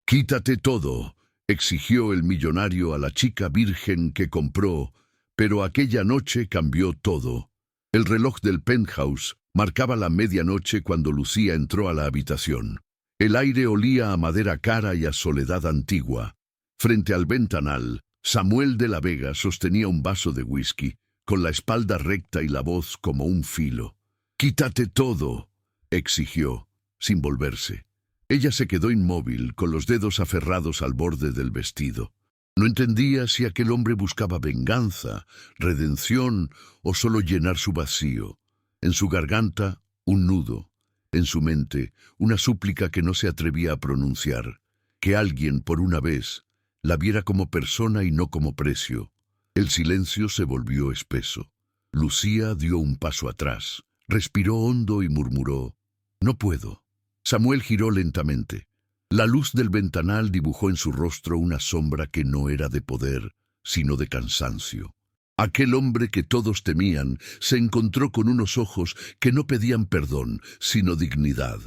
Quítate todo, exigió el millonario a la chica virgen que compró, pero aquella noche cambió todo. El reloj del penthouse marcaba la medianoche cuando Lucía entró a la habitación. El aire olía a madera cara y a soledad antigua. Frente al ventanal, Samuel de la Vega sostenía un vaso de whisky, con la espalda recta y la voz como un filo. «Quítate todo», exigió, sin volverse. Ella se quedó inmóvil, con los dedos aferrados al borde del vestido. No entendía si aquel hombre buscaba venganza, redención o solo llenar su vacío. En su garganta, un nudo. En su mente, una súplica que no se atrevía a pronunciar. Que alguien, por una vez, la viera como persona y no como precio. El silencio se volvió espeso. Lucía dio un paso atrás, respiró hondo y murmuró: «No puedo». Samuel giró lentamente. La luz del ventanal dibujó en su rostro una sombra que no era de poder, sino de cansancio. Aquel hombre que todos temían se encontró con unos ojos que no pedían perdón, sino dignidad.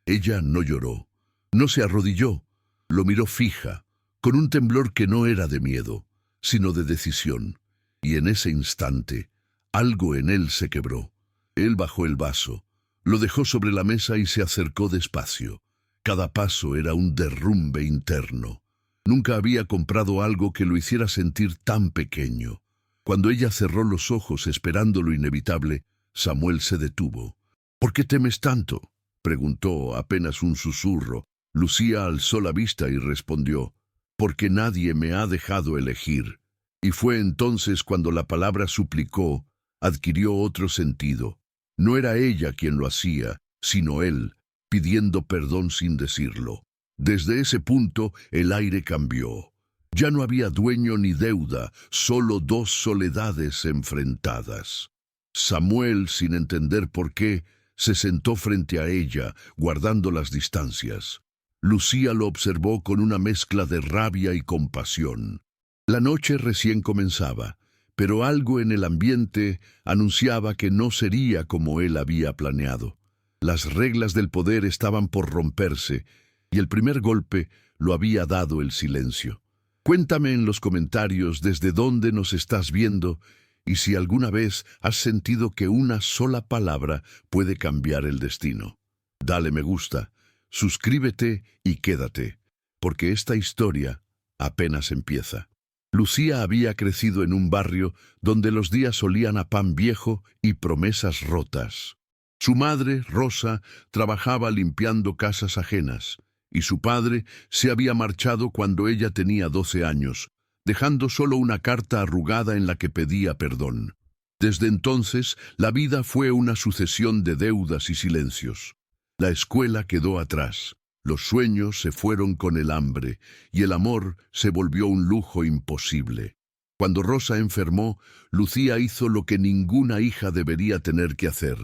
Ella no lloró, no se arrodilló, lo miró fija, con un temblor que no era de miedo, sino de decisión. Y en ese instante, algo en él se quebró. Él bajó el vaso, lo dejó sobre la mesa y se acercó despacio. Cada paso era un derrumbe interno. Nunca había comprado algo que lo hiciera sentir tan pequeño. Cuando ella cerró los ojos esperando lo inevitable, Samuel se detuvo. «¿Por qué temes tanto?», preguntó, apenas un susurro. Lucía alzó la vista y respondió: «Porque nadie me ha dejado elegir». Y fue entonces cuando la palabra suplicó adquirió otro sentido. No era ella quien lo hacía, sino él, pidiendo perdón sin decirlo. Desde ese punto el aire cambió. Ya no había dueño ni deuda, solo dos soledades enfrentadas. Samuel, sin entender por qué, se sentó frente a ella, guardando las distancias. Lucía lo observó con una mezcla de rabia y compasión. La noche recién comenzaba, pero algo en el ambiente anunciaba que no sería como él había planeado. Las reglas del poder estaban por romperse, y el primer golpe lo había dado el silencio. Cuéntame en los comentarios desde dónde nos estás viendo y si alguna vez has sentido que una sola palabra puede cambiar el destino. Dale me gusta, suscríbete y quédate, porque esta historia apenas empieza. Lucía había crecido en un barrio donde los días olían a pan viejo y promesas rotas. Su madre, Rosa, trabajaba limpiando casas ajenas, y su padre se había marchado cuando ella tenía 12 años, dejando solo una carta arrugada en la que pedía perdón. Desde entonces, la vida fue una sucesión de deudas y silencios. La escuela quedó atrás, los sueños se fueron con el hambre, y el amor se volvió un lujo imposible. Cuando Rosa enfermó, Lucía hizo lo que ninguna hija debería tener que hacer: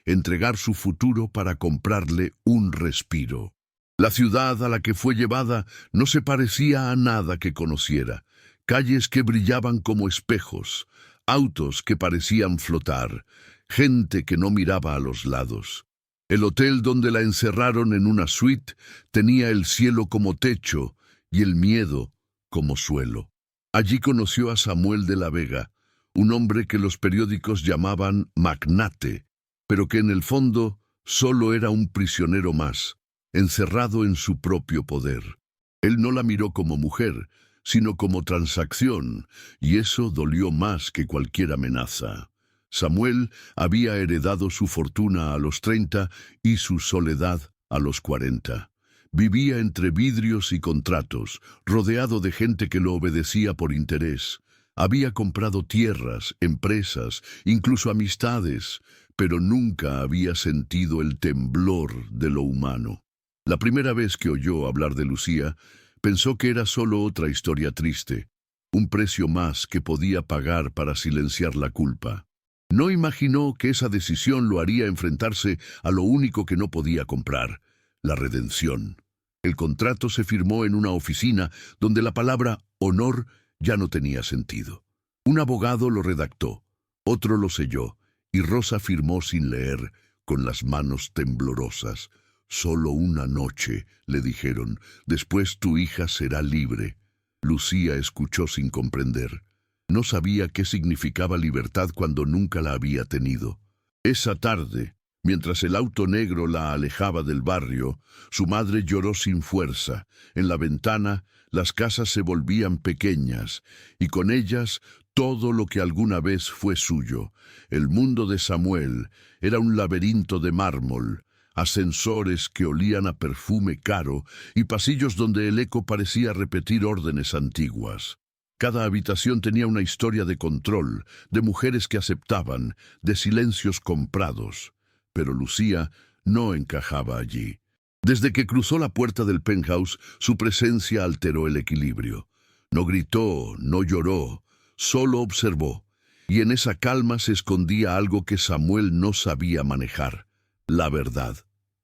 entregar su futuro para comprarle un respiro. La ciudad a la que fue llevada no se parecía a nada que conociera. Calles que brillaban como espejos, autos que parecían flotar, gente que no miraba a los lados. El hotel donde la encerraron en una suite tenía el cielo como techo y el miedo como suelo. Allí conoció a Samuel de la Vega, un hombre que los periódicos llamaban magnate, pero que en el fondo solo era un prisionero más, encerrado en su propio poder. Él no la miró como mujer, sino como transacción, y eso dolió más que cualquier amenaza. Samuel había heredado su fortuna a los 30 y su soledad a los 40. Vivía entre vidrios y contratos, rodeado de gente que lo obedecía por interés. Había comprado tierras, empresas, incluso amistades, pero nunca había sentido el temblor de lo humano. La primera vez que oyó hablar de Lucía, pensó que era solo otra historia triste, un precio más que podía pagar para silenciar la culpa. No imaginó que esa decisión lo haría enfrentarse a lo único que no podía comprar: la redención. El contrato se firmó en una oficina donde la palabra honor ya no tenía sentido. Un abogado lo redactó, otro lo selló, y Rosa firmó sin leer, con las manos temblorosas. Solo una noche, le dijeron. Después tu hija será libre. Lucía escuchó sin comprender. No sabía qué significaba libertad cuando nunca la había tenido. Esa tarde, mientras el auto negro la alejaba del barrio, su madre lloró sin fuerza. En la ventana, las casas se volvían pequeñas, y con ellas todo lo que alguna vez fue suyo. El mundo de Samuel era un laberinto de mármol, ascensores que olían a perfume caro y pasillos donde el eco parecía repetir órdenes antiguas. Cada habitación tenía una historia de control, de mujeres que aceptaban, de silencios comprados. Pero Lucía no encajaba allí. Desde que cruzó la puerta del penthouse, su presencia alteró el equilibrio. No gritó, no lloró, solo observó. Y en esa calma se escondía algo que Samuel no sabía manejar: la verdad.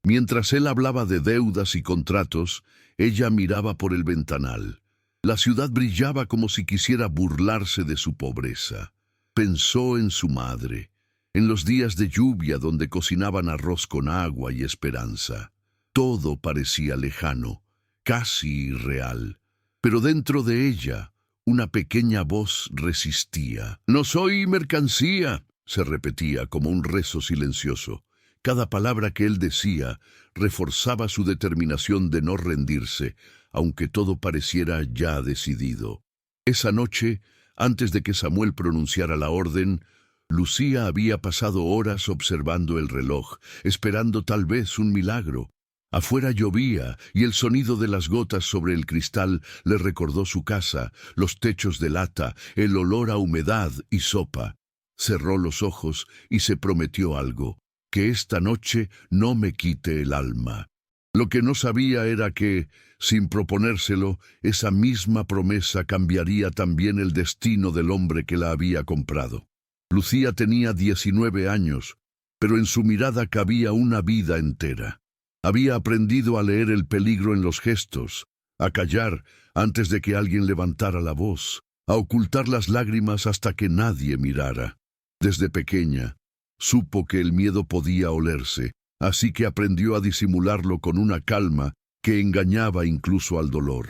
Mientras él hablaba de deudas y contratos, ella miraba por el ventanal. La ciudad brillaba como si quisiera burlarse de su pobreza. Pensó en su madre, en los días de lluvia donde cocinaban arroz con agua y esperanza. Todo parecía lejano, casi irreal. Pero dentro de ella, una pequeña voz resistía. «No soy mercancía», se repetía como un rezo silencioso. Cada palabra que él decía reforzaba su determinación de no rendirse, aunque todo pareciera ya decidido. Esa noche, antes de que Samuel pronunciara la orden, Lucía había pasado horas observando el reloj, esperando tal vez un milagro. Afuera llovía y el sonido de las gotas sobre el cristal le recordó su casa, los techos de lata, el olor a humedad y sopa. Cerró los ojos y se prometió algo: que esta noche no me quite el alma. Lo que no sabía era que, sin proponérselo, esa misma promesa cambiaría también el destino del hombre que la había comprado. Lucía tenía 19 años, pero en su mirada cabía una vida entera. Había aprendido a leer el peligro en los gestos, a callar antes de que alguien levantara la voz, a ocultar las lágrimas hasta que nadie mirara. Desde pequeña, supo que el miedo podía olerse, así que aprendió a disimularlo con una calma que engañaba incluso al dolor.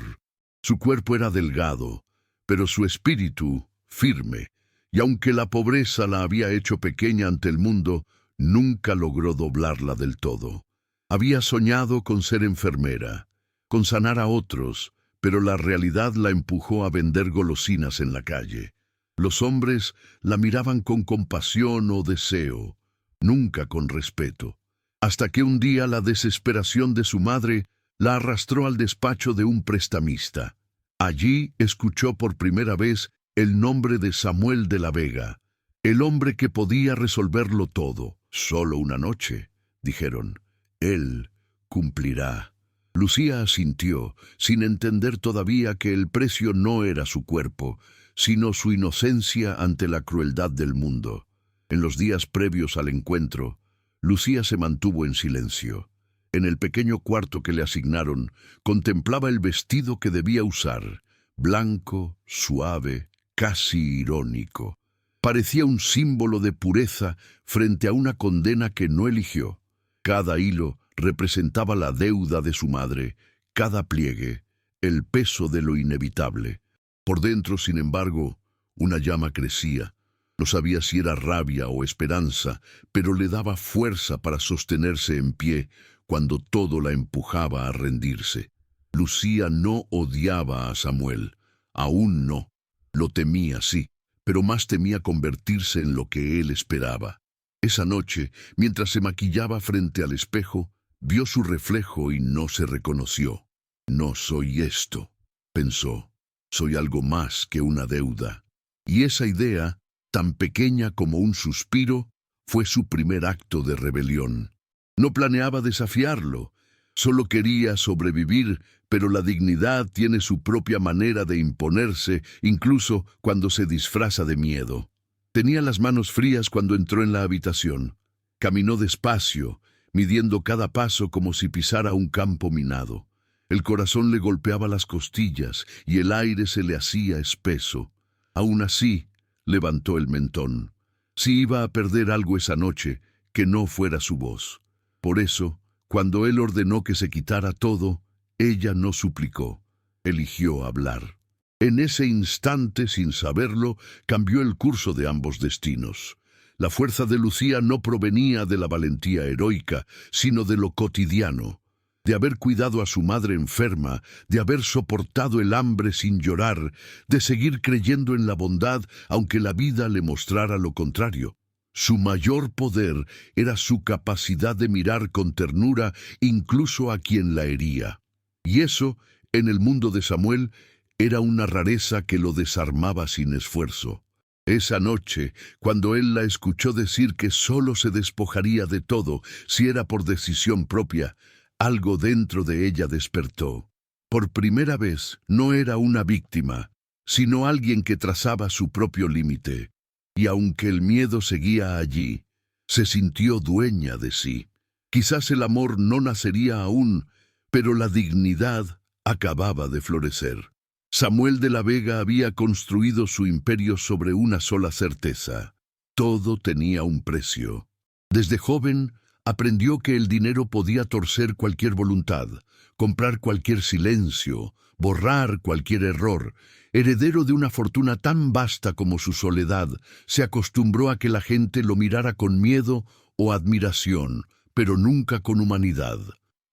Su cuerpo era delgado, pero su espíritu firme, y aunque la pobreza la había hecho pequeña ante el mundo, nunca logró doblarla del todo. Había soñado con ser enfermera, con sanar a otros, pero la realidad la empujó a vender golosinas en la calle. Los hombres la miraban con compasión o deseo, nunca con respeto, hasta que un día la desesperación de su madre la arrastró al despacho de un prestamista. Allí escuchó por primera vez el nombre de Samuel de la Vega, el hombre que podía resolverlo todo. «Solo una noche», dijeron. «Él cumplirá». Lucía asintió, sin entender todavía que el precio no era su cuerpo, sino su inocencia ante la crueldad del mundo. En los días previos al encuentro, Lucía se mantuvo en silencio. En el pequeño cuarto que le asignaron, contemplaba el vestido que debía usar, blanco, suave, casi irónico. Parecía un símbolo de pureza frente a una condena que no eligió. Cada hilo representaba la deuda de su madre, cada pliegue, el peso de lo inevitable. Por dentro, sin embargo, una llama crecía. No sabía si era rabia o esperanza, pero le daba fuerza para sostenerse en pie cuando todo la empujaba a rendirse. Lucía no odiaba a Samuel, aún no. Lo temía, sí, pero más temía convertirse en lo que él esperaba. Esa noche, mientras se maquillaba frente al espejo, vio su reflejo y no se reconoció. «No soy esto», pensó. «Soy algo más que una deuda». Y esa idea, tan pequeña como un suspiro, fue su primer acto de rebelión. No planeaba desafiarlo, solo quería sobrevivir, pero la dignidad tiene su propia manera de imponerse, incluso cuando se disfraza de miedo. Tenía las manos frías cuando entró en la habitación. Caminó despacio, midiendo cada paso como si pisara un campo minado. El corazón le golpeaba las costillas y el aire se le hacía espeso. Aún así, levantó el mentón. Si iba a perder algo esa noche, que no fuera su voz. Por eso, Cuando él ordenó que se quitara todo, ella no suplicó, eligió hablar. En ese instante, sin saberlo, cambió el curso de ambos destinos. La fuerza de Lucía no provenía de la valentía heroica, sino de lo cotidiano, de haber cuidado a su madre enferma, de haber soportado el hambre sin llorar, de seguir creyendo en la bondad aunque la vida le mostrara lo contrario. Su mayor poder era su capacidad de mirar con ternura incluso a quien la hería. Y eso, en el mundo de Samuel, era una rareza que lo desarmaba sin esfuerzo. Esa noche, cuando él la escuchó decir que solo se despojaría de todo si era por decisión propia, algo dentro de ella despertó. Por primera vez no era una víctima, sino alguien que trazaba su propio límite. Y aunque el miedo seguía allí, se sintió dueña de sí. Quizás el amor no nacería aún, pero la dignidad acababa de florecer. Samuel de la Vega había construido su imperio sobre una sola certeza: todo tenía un precio. Desde joven aprendió que el dinero podía torcer cualquier voluntad, comprar cualquier silencio, borrar cualquier error. Heredero de una fortuna tan vasta como su soledad, se acostumbró a que la gente lo mirara con miedo o admiración, pero nunca con humanidad.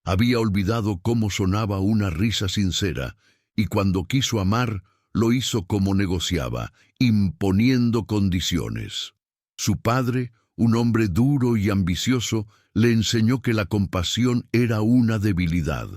Había olvidado cómo sonaba una risa sincera, y cuando quiso amar, lo hizo como negociaba, imponiendo condiciones. Su padre, un hombre duro y ambicioso, le enseñó que la compasión era una debilidad.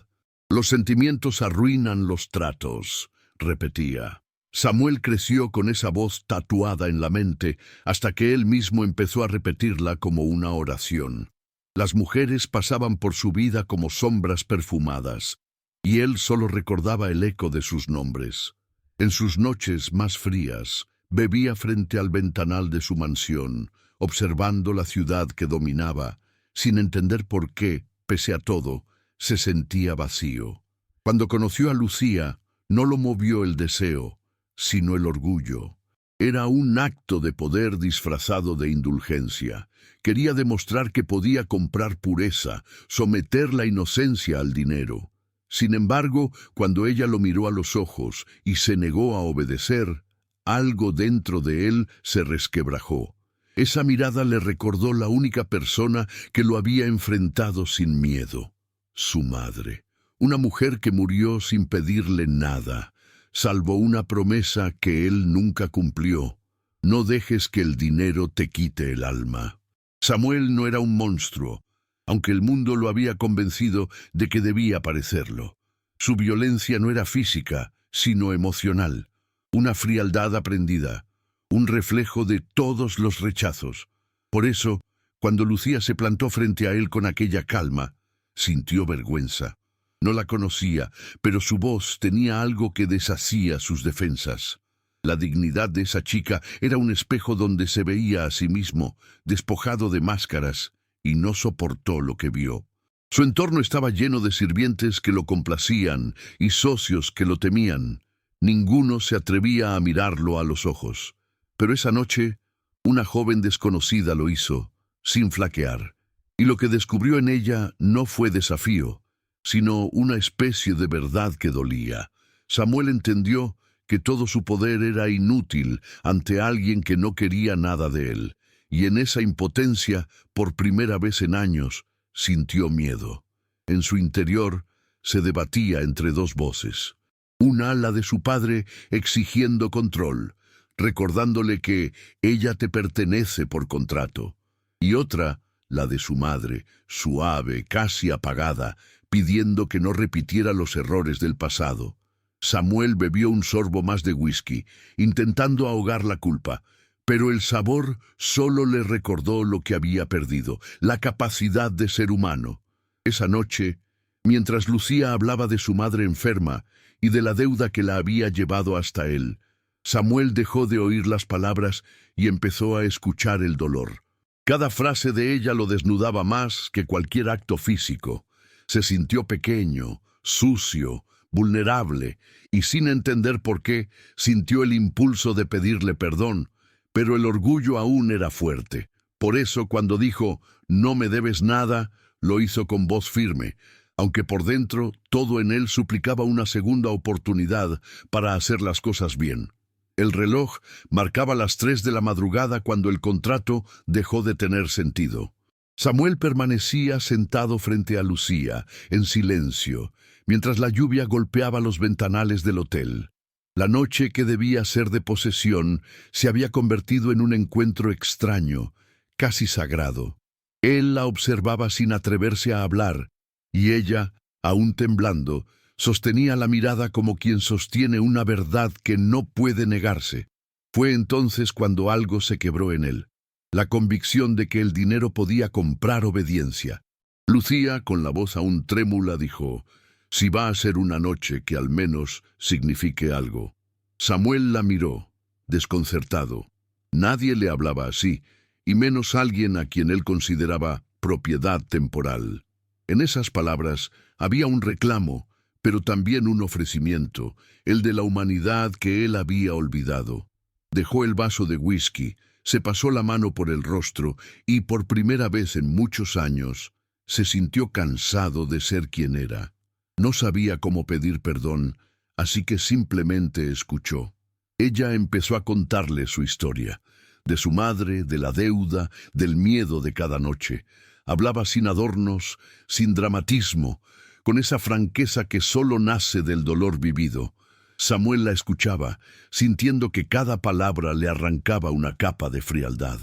Los sentimientos arruinan los tratos, repetía. Samuel creció con esa voz tatuada en la mente hasta que él mismo empezó a repetirla como una oración. Las mujeres pasaban por su vida como sombras perfumadas, y él solo recordaba el eco de sus nombres. En sus noches más frías, bebía frente al ventanal de su mansión, observando la ciudad que dominaba, sin entender por qué, pese a todo, se sentía vacío. Cuando conoció a Lucía, no lo movió el deseo, sino el orgullo. Era un acto de poder disfrazado de indulgencia. Quería demostrar que podía comprar pureza, someter la inocencia al dinero. Sin embargo, cuando ella lo miró a los ojos y se negó a obedecer, algo dentro de él se resquebrajó. Esa mirada le recordó la única persona que lo había enfrentado sin miedo: su madre. Una mujer que murió sin pedirle nada, salvo una promesa que él nunca cumplió: no dejes que el dinero te quite el alma. Samuel no era un monstruo, aunque el mundo lo había convencido de que debía parecerlo. Su violencia no era física, sino emocional, una frialdad aprendida, un reflejo de todos los rechazos. Por eso, cuando Lucía se plantó frente a él con aquella calma, sintió vergüenza. No la conocía, pero su voz tenía algo que deshacía sus defensas. La dignidad de esa chica era un espejo donde se veía a sí mismo, despojado de máscaras, y no soportó lo que vio. Su entorno estaba lleno de sirvientes que lo complacían y socios que lo temían. Ninguno se atrevía a mirarlo a los ojos. Pero esa noche, una joven desconocida lo hizo, sin flaquear, y lo que descubrió en ella no fue desafío, sino una especie de verdad que dolía. Samuel entendió que todo su poder era inútil ante alguien que no quería nada de él, y en esa impotencia, por primera vez en años, sintió miedo. En su interior se debatía entre dos voces: una, la de su padre, exigiendo control, recordándole que ella te pertenece por contrato, y otra, la de su madre, suave, casi apagada, pidiendo que no repitiera los errores del pasado. Samuel bebió un sorbo más de whisky, intentando ahogar la culpa, pero el sabor solo le recordó lo que había perdido, la capacidad de ser humano. Esa noche, mientras Lucía hablaba de su madre enferma y de la deuda que la había llevado hasta él, Samuel dejó de oír las palabras y empezó a escuchar el dolor. Cada frase de ella lo desnudaba más que cualquier acto físico. Se sintió pequeño, sucio, vulnerable, y sin entender por qué, sintió el impulso de pedirle perdón, pero el orgullo aún era fuerte. Por eso, cuando dijo, «No me debes nada», Lo hizo con voz firme, aunque por dentro todo en él suplicaba una segunda oportunidad para hacer las cosas bien. El reloj marcaba las 3 de la madrugada cuando el contrato dejó de tener sentido. Samuel permanecía sentado frente a Lucía, en silencio, mientras la lluvia golpeaba los ventanales del hotel. La noche que debía ser de posesión se había convertido en un encuentro extraño, casi sagrado. Él la observaba sin atreverse a hablar, y ella, aún temblando, sostenía la mirada como quien sostiene una verdad que no puede negarse. Fue entonces cuando algo se quebró en él, la convicción de que el dinero podía comprar obediencia. Lucía, con la voz aún trémula, dijo: «Si va a ser una noche que al menos signifique algo». Samuel la miró, desconcertado. Nadie le hablaba así, y menos alguien a quien él consideraba propiedad temporal. En esas palabras había un reclamo, pero también un ofrecimiento, el de la humanidad que él había olvidado. Dejó el vaso de whisky, se pasó la mano por el rostro y, por primera vez en muchos años, se sintió cansado de ser quien era. No sabía cómo pedir perdón, así que simplemente escuchó. Ella empezó a contarle su historia, de su madre, de la deuda, del miedo de cada noche. Hablaba sin adornos, sin dramatismo, con esa franqueza que solo nace del dolor vivido. Samuel la escuchaba, sintiendo que cada palabra le arrancaba una capa de frialdad.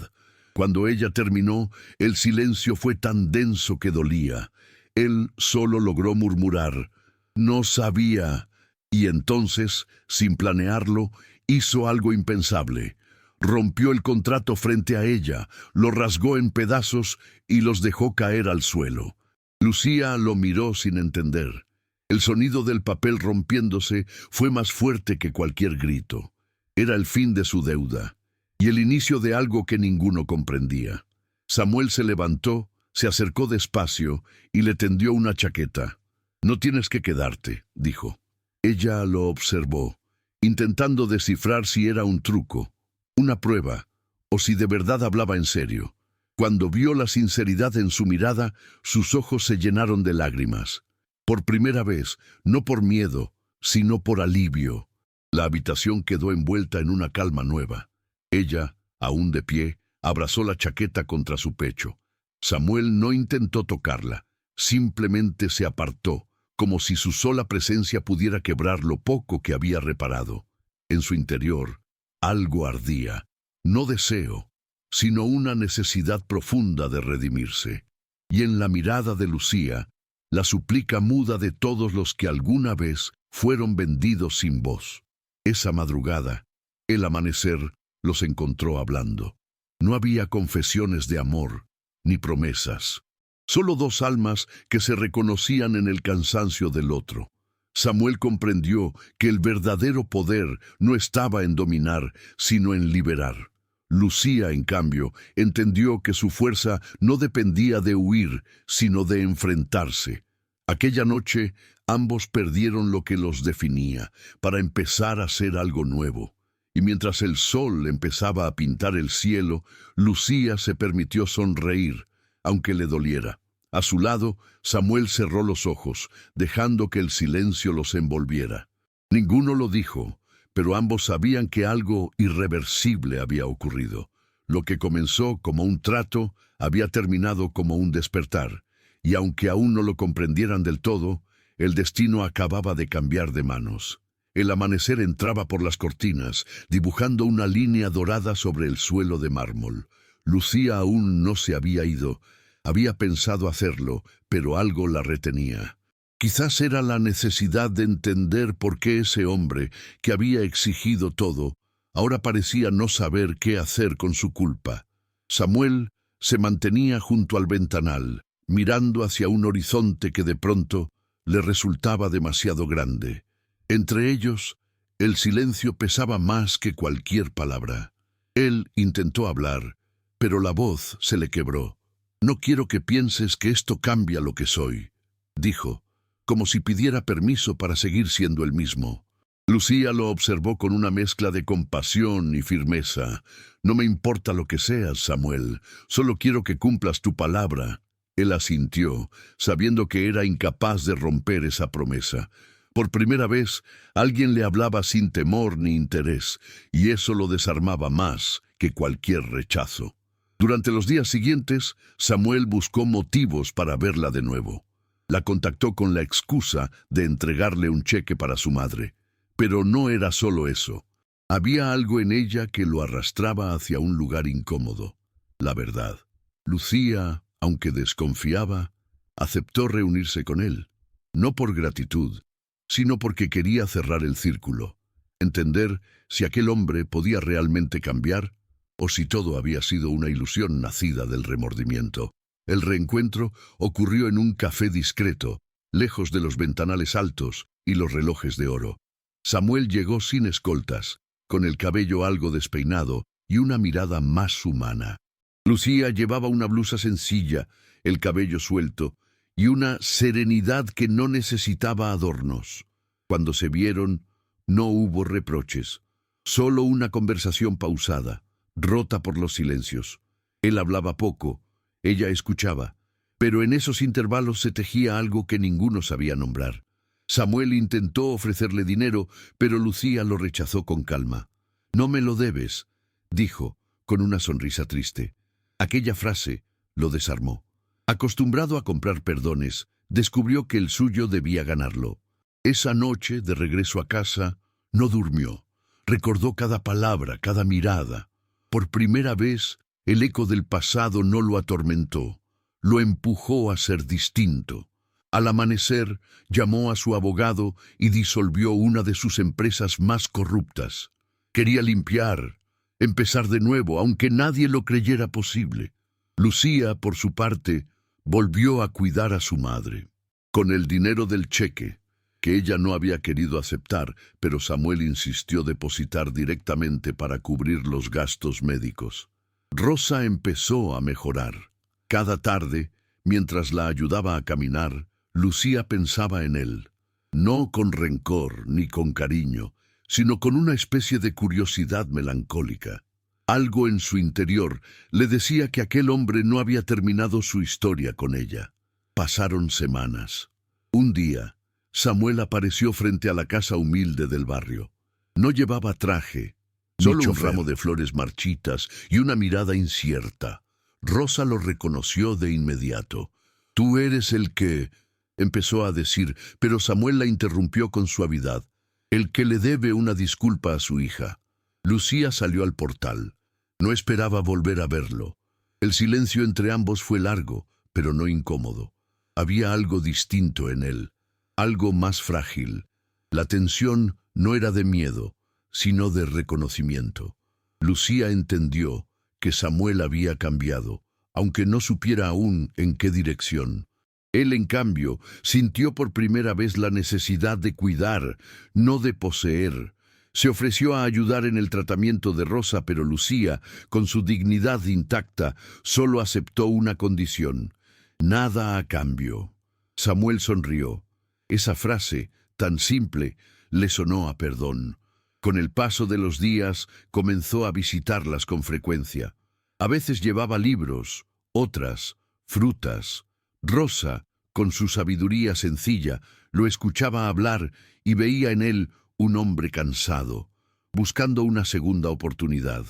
Cuando ella terminó, el silencio fue tan denso que dolía. Él solo logró murmurar: «No sabía». Y entonces, sin planearlo, hizo algo impensable. Rompió el contrato frente a ella, lo rasgó en pedazos y los dejó caer al suelo. Lucía lo miró sin entender. El sonido del papel rompiéndose fue más fuerte que cualquier grito. Era el fin de su deuda, y el inicio de algo que ninguno comprendía. Samuel se levantó, se acercó despacio y le tendió una chaqueta. «No tienes que quedarte», dijo. Ella lo observó, intentando descifrar si era un truco, una prueba, o si de verdad hablaba en serio. Cuando vio la sinceridad en su mirada, sus ojos se llenaron de lágrimas. Por primera vez, no por miedo, sino por alivio. La habitación quedó envuelta en una calma nueva. Ella, aún de pie, abrazó la chaqueta contra su pecho. Samuel no intentó tocarla, simplemente se apartó, como si su sola presencia pudiera quebrar lo poco que había reparado. En su interior, algo ardía, no deseo, sino una necesidad profunda de redimirse. Y en la mirada de Lucía, la súplica muda de todos los que alguna vez fueron vendidos sin voz. Esa madrugada, el amanecer los encontró hablando. No había confesiones de amor, ni promesas. Solo dos almas que se reconocían en el cansancio del otro. Samuel comprendió que el verdadero poder no estaba en dominar, sino en liberar. Lucía, en cambio, entendió que su fuerza no dependía de huir, sino de enfrentarse. Aquella noche, ambos perdieron lo que los definía, para empezar a hacer algo nuevo. Y mientras el sol empezaba a pintar el cielo, Lucía se permitió sonreír, aunque le doliera. A su lado, Samuel cerró los ojos, dejando que el silencio los envolviera. Ninguno lo dijo, pero ambos sabían que algo irreversible había ocurrido. Lo que comenzó como un trato había terminado como un despertar, y aunque aún no lo comprendieran del todo, el destino acababa de cambiar de manos. El amanecer entraba por las cortinas, dibujando una línea dorada sobre el suelo de mármol. Lucía aún no se había ido. Había pensado hacerlo, pero algo la retenía. Quizás era la necesidad de entender por qué ese hombre, que había exigido todo, ahora parecía no saber qué hacer con su culpa. Samuel se mantenía junto al ventanal, mirando hacia un horizonte que de pronto le resultaba demasiado grande. Entre ellos, el silencio pesaba más que cualquier palabra. Él intentó hablar, pero la voz se le quebró. «No quiero que pienses que esto cambia lo que soy», dijo, como si pidiera permiso para seguir siendo el mismo. Lucía lo observó con una mezcla de compasión y firmeza. «No me importa lo que seas, Samuel, solo quiero que cumplas tu palabra». Él asintió, sabiendo que era incapaz de romper esa promesa. Por primera vez, alguien le hablaba sin temor ni interés, y eso lo desarmaba más que cualquier rechazo. Durante los días siguientes, Samuel buscó motivos para verla de nuevo. La contactó con la excusa de entregarle un cheque para su madre. Pero no era solo eso. Había algo en ella que lo arrastraba hacia un lugar incómodo. La verdad. Lucía, aunque desconfiaba, aceptó reunirse con él. No por gratitud, sino porque quería cerrar el círculo. Entender si aquel hombre podía realmente cambiar o si todo había sido una ilusión nacida del remordimiento. El reencuentro ocurrió en un café discreto, lejos de los ventanales altos y los relojes de oro. Samuel llegó sin escoltas, con el cabello algo despeinado y una mirada más humana. Lucía llevaba una blusa sencilla, el cabello suelto y una serenidad que no necesitaba adornos. Cuando se vieron, no hubo reproches, solo una conversación pausada, rota por los silencios. Él hablaba poco, ella escuchaba, pero en esos intervalos se tejía algo que ninguno sabía nombrar. Samuel intentó ofrecerle dinero, pero Lucía lo rechazó con calma. «No me lo debes», dijo, con una sonrisa triste. Aquella frase lo desarmó. Acostumbrado a comprar perdones, descubrió que el suyo debía ganarlo. Esa noche, de regreso a casa, no durmió. Recordó cada palabra, cada mirada. Por primera vez, el eco del pasado no lo atormentó. Lo empujó a ser distinto. Al amanecer, llamó a su abogado y disolvió una de sus empresas más corruptas. Quería limpiar, empezar de nuevo, aunque nadie lo creyera posible. Lucía, por su parte, volvió a cuidar a su madre. Con el dinero del cheque, que ella no había querido aceptar, pero Samuel insistió depositar directamente para cubrir los gastos médicos. Rosa empezó a mejorar. Cada tarde, mientras la ayudaba a caminar, Lucía pensaba en él, no con rencor ni con cariño, sino con una especie de curiosidad melancólica. Algo en su interior le decía que aquel hombre no había terminado su historia con ella. Pasaron semanas. Un día, Samuel apareció frente a la casa humilde del barrio. No llevaba traje, solo un ramo de flores marchitas y una mirada incierta. Rosa lo reconoció de inmediato. «Tú eres el que...» empezó a decir, pero Samuel la interrumpió con suavidad. «El que le debe una disculpa a su hija». Lucía salió al portal. No esperaba volver a verlo. El silencio entre ambos fue largo, pero no incómodo. Había algo distinto en él, algo más frágil. La tensión no era de miedo, sino de reconocimiento. Lucía entendió que Samuel había cambiado, aunque no supiera aún en qué dirección. Él, en cambio, sintió por primera vez la necesidad de cuidar, no de poseer. Se ofreció a ayudar en el tratamiento de Rosa, pero Lucía, con su dignidad intacta, solo aceptó una condición: nada a cambio. Samuel sonrió. Esa frase, tan simple, le sonó a perdón. Con el paso de los días, comenzó a visitarlas con frecuencia. A veces llevaba libros, otras, frutas. Rosa, con su sabiduría sencilla, lo escuchaba hablar y veía en él un hombre cansado, buscando una segunda oportunidad.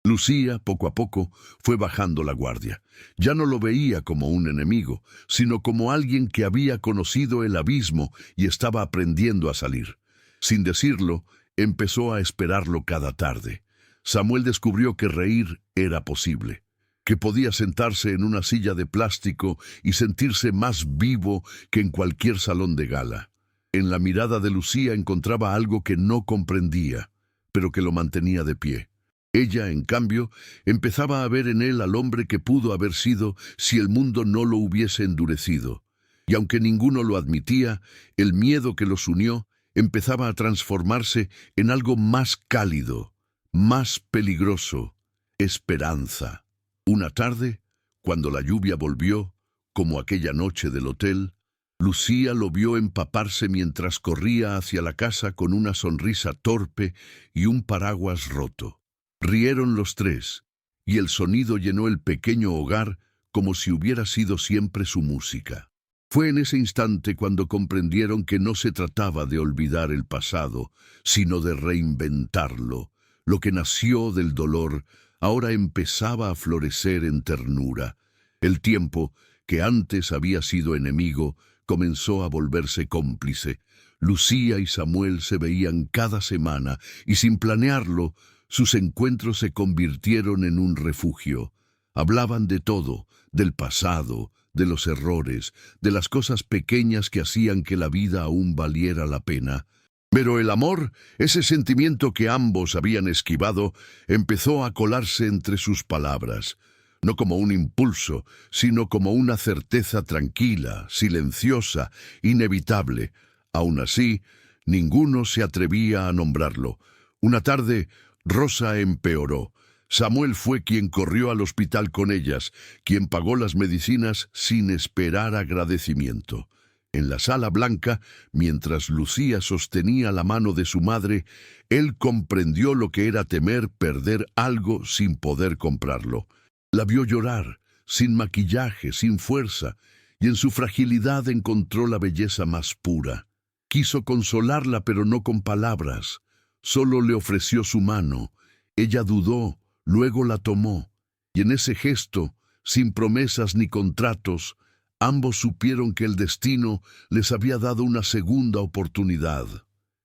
Lucía, poco a poco, fue bajando la guardia. Ya no lo veía como un enemigo, sino como alguien que había conocido el abismo y estaba aprendiendo a salir. Sin decirlo, empezó a esperarlo cada tarde. Samuel descubrió que reír era posible, que podía sentarse en una silla de plástico y sentirse más vivo que en cualquier salón de gala. En la mirada de Lucía encontraba algo que no comprendía, pero que lo mantenía de pie. Ella, en cambio, empezaba a ver en él al hombre que pudo haber sido si el mundo no lo hubiese endurecido. Y aunque ninguno lo admitía, el miedo que los unió empezaba a transformarse en algo más cálido, más peligroso: esperanza. Una tarde, cuando la lluvia volvió, como aquella noche del hotel, Lucía lo vio empaparse mientras corría hacia la casa con una sonrisa torpe y un paraguas roto. Rieron los tres, y el sonido llenó el pequeño hogar como si hubiera sido siempre su música. Fue en ese instante cuando comprendieron que no se trataba de olvidar el pasado, sino de reinventarlo. Lo que nació del dolor ahora empezaba a florecer en ternura. El tiempo, que antes había sido enemigo, comenzó a volverse cómplice. Lucía y Samuel se veían cada semana y sin planearlo, sus encuentros se convirtieron en un refugio. Hablaban de todo, del pasado, de los errores, de las cosas pequeñas que hacían que la vida aún valiera la pena. Pero el amor, ese sentimiento que ambos habían esquivado, empezó a colarse entre sus palabras, no como un impulso, sino como una certeza tranquila, silenciosa, inevitable. Aún así, ninguno se atrevía a nombrarlo. Una tarde, Rosa empeoró. Samuel fue quien corrió al hospital con ellas, quien pagó las medicinas sin esperar agradecimiento. En la sala blanca, mientras Lucía sostenía la mano de su madre, él comprendió lo que era temer perder algo sin poder comprarlo. La vio llorar, sin maquillaje, sin fuerza, y en su fragilidad encontró la belleza más pura. Quiso consolarla, pero no con palabras. Solo le ofreció su mano. Ella dudó, luego la tomó, y en ese gesto, sin promesas ni contratos, ambos supieron que el destino les había dado una segunda oportunidad.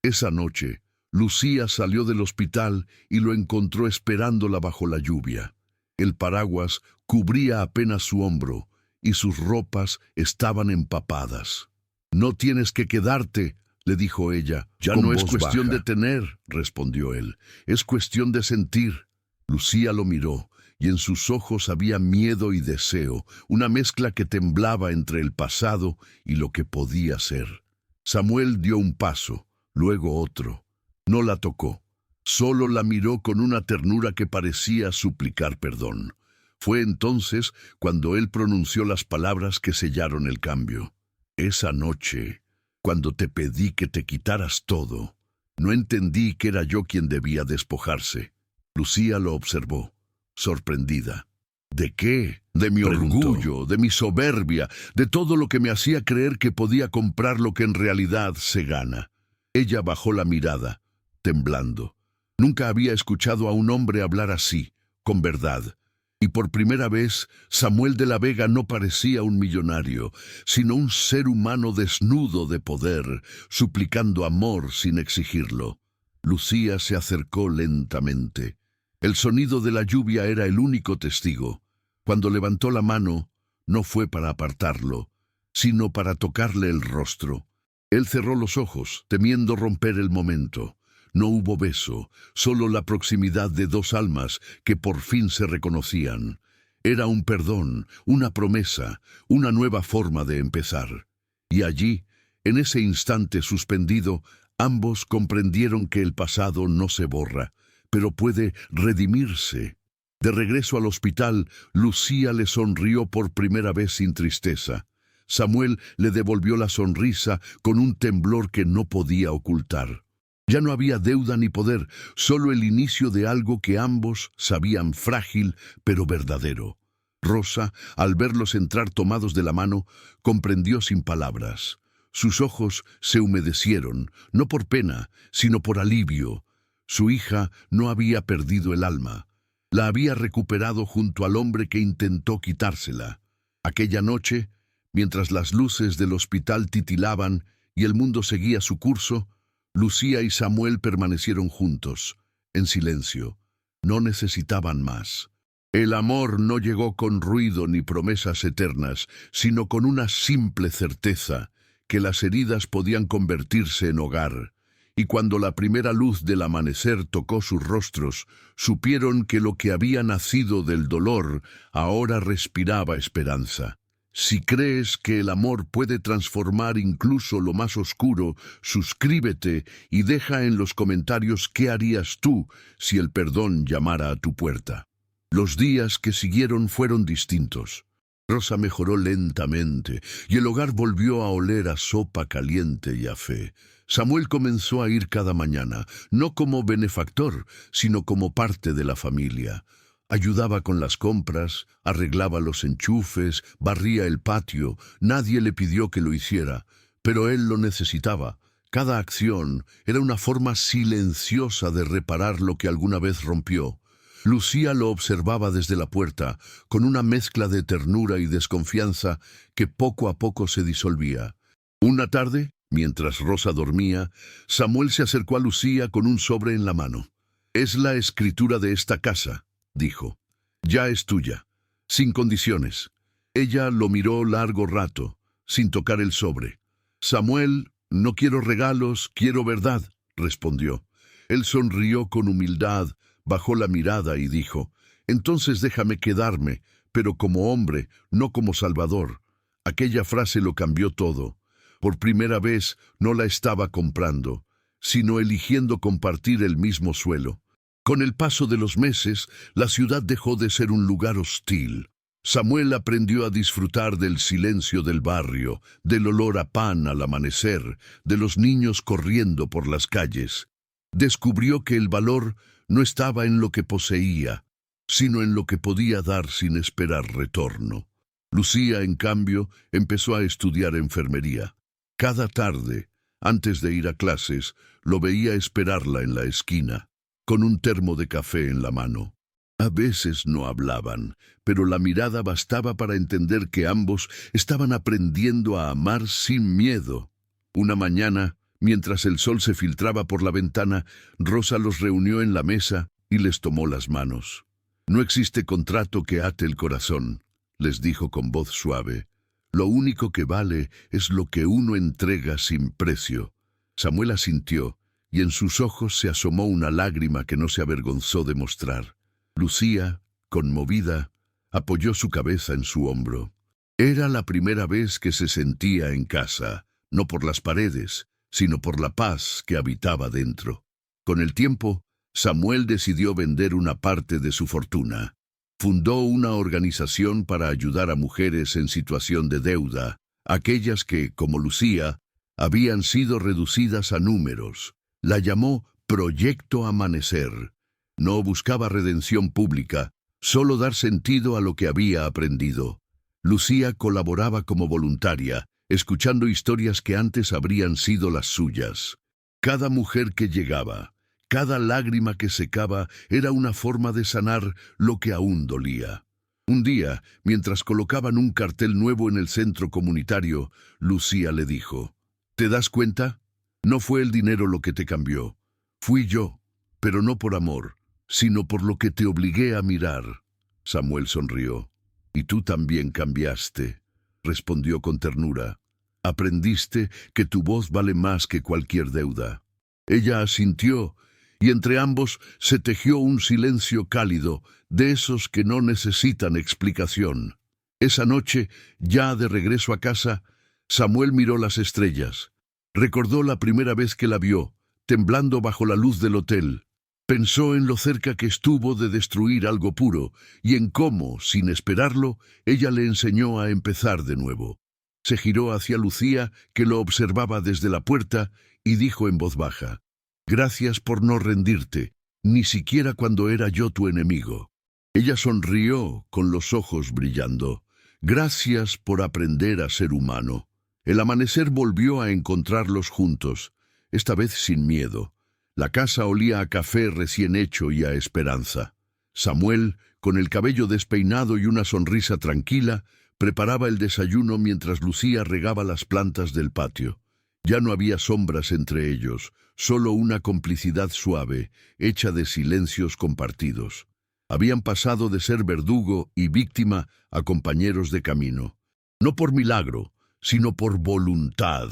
Esa noche, Lucía salió del hospital y lo encontró esperándola bajo la lluvia. El paraguas cubría apenas su hombro y sus ropas estaban empapadas. «No tienes que quedarte», le dijo ella. «Ya no es cuestión de tener», respondió él. «Es cuestión de sentir». Lucía lo miró, y en sus ojos había miedo y deseo, una mezcla que temblaba entre el pasado y lo que podía ser. Samuel dio un paso, luego otro. No la tocó. Solo la miró con una ternura que parecía suplicar perdón. Fue entonces cuando él pronunció las palabras que sellaron el cambio. «Esa noche, cuando te pedí que te quitaras todo, no entendí que era yo quien debía despojarse». Lucía lo observó, sorprendida. «¿De qué?», «De mi orgullo, de mi soberbia, de todo lo que me hacía creer que podía comprar lo que en realidad se gana». Ella bajó la mirada, temblando. Nunca había escuchado a un hombre hablar así, con verdad. Y por primera vez, Samuel de la Vega no parecía un millonario, sino un ser humano desnudo de poder, suplicando amor sin exigirlo. Lucía se acercó lentamente. El sonido de la lluvia era el único testigo. Cuando levantó la mano, no fue para apartarlo, sino para tocarle el rostro. Él cerró los ojos, temiendo romper el momento. No hubo beso, solo la proximidad de dos almas que por fin se reconocían. Era un perdón, una promesa, una nueva forma de empezar. Y allí, en ese instante suspendido, ambos comprendieron que el pasado no se borra, pero puede redimirse. De regreso al hospital, Lucía le sonrió por primera vez sin tristeza. Samuel le devolvió la sonrisa con un temblor que no podía ocultar. Ya no había deuda ni poder, solo el inicio de algo que ambos sabían frágil pero verdadero. Rosa, al verlos entrar tomados de la mano, comprendió sin palabras. Sus ojos se humedecieron, no por pena, sino por alivio. Su hija no había perdido el alma. La había recuperado junto al hombre que intentó quitársela. Aquella noche, mientras las luces del hospital titilaban y el mundo seguía su curso, Lucía y Samuel permanecieron juntos, en silencio. No necesitaban más. El amor no llegó con ruido ni promesas eternas, sino con una simple certeza, que las heridas podían convertirse en hogar. Y cuando la primera luz del amanecer tocó sus rostros, supieron que lo que había nacido del dolor ahora respiraba esperanza. Si crees que el amor puede transformar incluso lo más oscuro, suscríbete y deja en los comentarios qué harías tú si el perdón llamara a tu puerta. Los días que siguieron fueron distintos. Rosa mejoró lentamente y el hogar volvió a oler a sopa caliente y a fe. Samuel comenzó a ir cada mañana, no como benefactor, sino como parte de la familia. Ayudaba con las compras, arreglaba los enchufes, barría el patio. Nadie le pidió que lo hiciera, pero él lo necesitaba. Cada acción era una forma silenciosa de reparar lo que alguna vez rompió. Lucía lo observaba desde la puerta, con una mezcla de ternura y desconfianza que poco a poco se disolvía. Una tarde, mientras Rosa dormía, Samuel se acercó a Lucía con un sobre en la mano. «Es la escritura de esta casa», dijo. «Ya es tuya, sin condiciones». Ella lo miró largo rato, sin tocar el sobre. «Samuel, no quiero regalos, quiero verdad», respondió. Él sonrió con humildad, bajó la mirada y dijo: «Entonces déjame quedarme, pero como hombre, no como salvador». Aquella frase lo cambió todo. Por primera vez no la estaba comprando, sino eligiendo compartir el mismo suelo. Con el paso de los meses, la ciudad dejó de ser un lugar hostil. Samuel aprendió a disfrutar del silencio del barrio, del olor a pan al amanecer, de los niños corriendo por las calles. Descubrió que el valor no estaba en lo que poseía, sino en lo que podía dar sin esperar retorno. Lucía, en cambio, empezó a estudiar enfermería. Cada tarde, antes de ir a clases, lo veía esperarla en la esquina, con un termo de café en la mano. A veces no hablaban, pero la mirada bastaba para entender que ambos estaban aprendiendo a amar sin miedo. Una mañana, mientras el sol se filtraba por la ventana, Rosa los reunió en la mesa y les tomó las manos. «No existe contrato que ate el corazón», les dijo con voz suave. «Lo único que vale es lo que uno entrega sin precio». Samuel asintió, y en sus ojos se asomó una lágrima que no se avergonzó de mostrar. Lucía, conmovida, apoyó su cabeza en su hombro. Era la primera vez que se sentía en casa, no por las paredes, sino por la paz que habitaba dentro. Con el tiempo, Samuel decidió vender una parte de su fortuna. Fundó una organización para ayudar a mujeres en situación de deuda, aquellas que, como Lucía, habían sido reducidas a números. La llamó Proyecto Amanecer. No buscaba redención pública, solo dar sentido a lo que había aprendido. Lucía colaboraba como voluntaria, escuchando historias que antes habrían sido las suyas. Cada mujer que llegaba, cada lágrima que secaba, era una forma de sanar lo que aún dolía. Un día, mientras colocaban un cartel nuevo en el centro comunitario, Lucía le dijo: «¿Te das cuenta? No fue el dinero lo que te cambió. Fui yo, pero no por amor, sino por lo que te obligué a mirar». Samuel sonrió. «Y tú también cambiaste», respondió con ternura. «Aprendiste que tu voz vale más que cualquier deuda». Ella asintió, y entre ambos se tejió un silencio cálido, de esos que no necesitan explicación. Esa noche, ya de regreso a casa, Samuel miró las estrellas. Recordó la primera vez que la vio, temblando bajo la luz del hotel. Pensó en lo cerca que estuvo de destruir algo puro, y en cómo, sin esperarlo, ella le enseñó a empezar de nuevo. Se giró hacia Lucía, que lo observaba desde la puerta, y dijo en voz baja: «Gracias por no rendirte, ni siquiera cuando era yo tu enemigo». Ella sonrió, con los ojos brillando. «Gracias por aprender a ser humano». El amanecer volvió a encontrarlos juntos, esta vez sin miedo. La casa olía a café recién hecho y a esperanza. Samuel, con el cabello despeinado y una sonrisa tranquila, preparaba el desayuno mientras Lucía regaba las plantas del patio. Ya no había sombras entre ellos, solo una complicidad suave, hecha de silencios compartidos. Habían pasado de ser verdugo y víctima a compañeros de camino. No por milagro, sino por voluntad,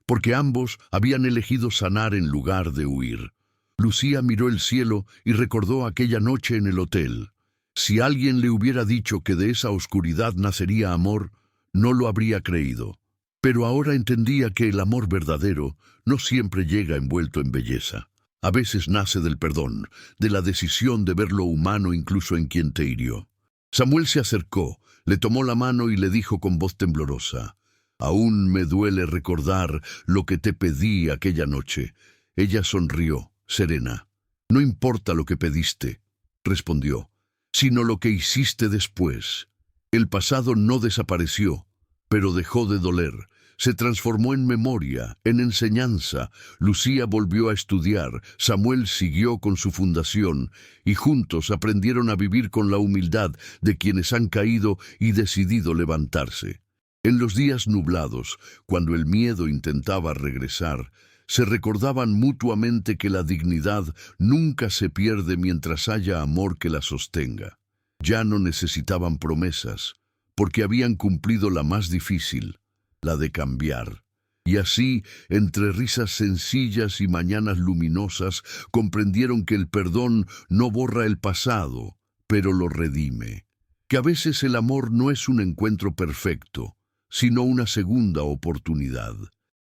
porque ambos habían elegido sanar en lugar de huir. Lucía miró el cielo y recordó aquella noche en el hotel. Si alguien le hubiera dicho que de esa oscuridad nacería amor, no lo habría creído. Pero ahora entendía que el amor verdadero no siempre llega envuelto en belleza. A veces nace del perdón, de la decisión de ver lo humano incluso en quien te hirió. Samuel se acercó, le tomó la mano y le dijo con voz temblorosa: «Aún me duele recordar lo que te pedí aquella noche». Ella sonrió, serena. «No importa lo que pediste», respondió, sino lo que hiciste después. El pasado no desapareció, pero dejó de doler. Se transformó en memoria, en enseñanza. Lucía volvió a estudiar, Samuel siguió con su fundación, y juntos aprendieron a vivir con la humildad de quienes han caído y decidido levantarse. En los días nublados, cuando el miedo intentaba regresar, se recordaban mutuamente que la dignidad nunca se pierde mientras haya amor que la sostenga. Ya no necesitaban promesas, porque habían cumplido la más difícil, la de cambiar. Y así, entre risas sencillas y mañanas luminosas, comprendieron que el perdón no borra el pasado, pero lo redime. Que a veces el amor no es un encuentro perfecto, sino una segunda oportunidad.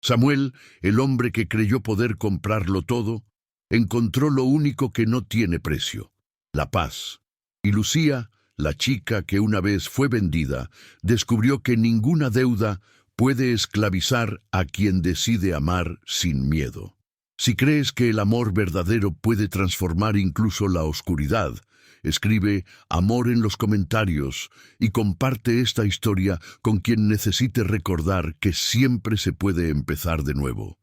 Samuel, el hombre que creyó poder comprarlo todo, encontró lo único que no tiene precio: la paz. Y Lucía, la chica que una vez fue vendida, descubrió que ninguna deuda puede esclavizar a quien decide amar sin miedo. Si crees que el amor verdadero puede transformar incluso la oscuridad, escribe amor en los comentarios y comparte esta historia con quien necesite recordar que siempre se puede empezar de nuevo.